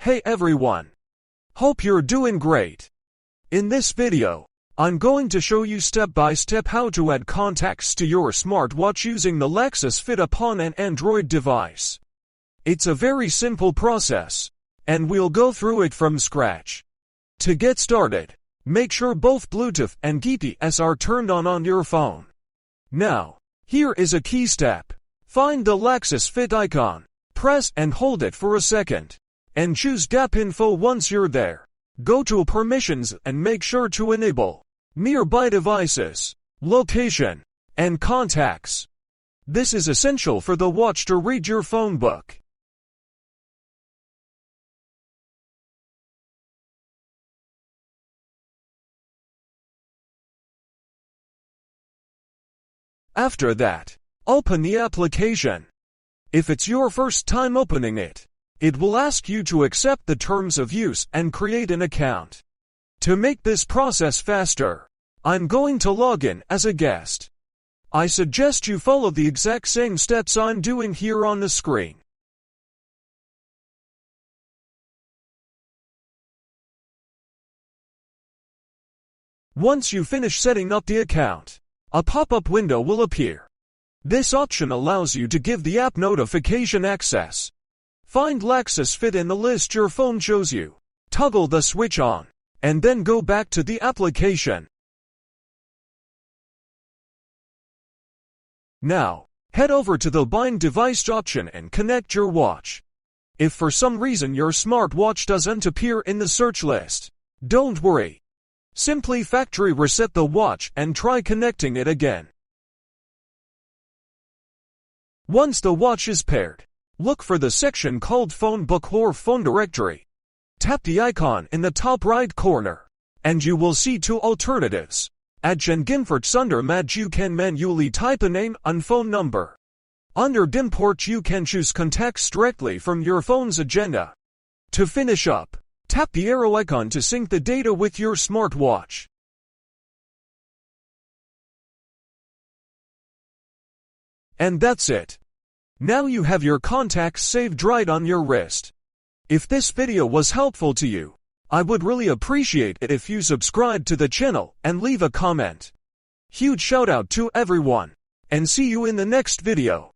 Hey everyone! Hope you're doing great. In this video, I'm going to show you step by step how to add contacts to your smartwatch using the Laxas Fit upon an Android device. It's a very simple process, and we'll go through it from scratch. To get started, make sure both Bluetooth and GPS are turned on your phone. Now, here is a key step. Find the Laxas Fit icon, press and hold it for a second, and choose App Info. Once you're there, go to Permissions and make sure to enable Nearby Devices, Location, and Contacts. This is essential for the watch to read your Phonebook. After that, open the application. If it's your first time opening it, it will ask you to accept the terms of use and create an account. To make this process faster, I'm going to log in as a guest. I suggest you follow the exact same steps I'm doing here on the screen. Once you finish setting up the account, a pop-up window will appear. This option allows you to give the app notification access. Find Laxas Fit in the list your phone shows you, toggle the switch on, and then go back to the application. Now, head over to the Bind Device option and connect your watch. If for some reason your smartwatch doesn't appear in the search list, don't worry. Simply factory reset the watch and try connecting it again. Once the watch is paired, look for the section called Phonebook or Phone Directory. Tap the icon in the top right corner, and you will see two alternatives. Under Manage you can manually type a name and phone number. Under Import you can choose contacts directly from your phone's agenda. To finish up, tap the arrow icon to sync the data with your smartwatch. And that's it. Now you have your contacts saved right on your wrist. If this video was helpful to you, I would really appreciate it if you subscribe to the channel and leave a comment. Huge shout out to everyone, and see you in the next video.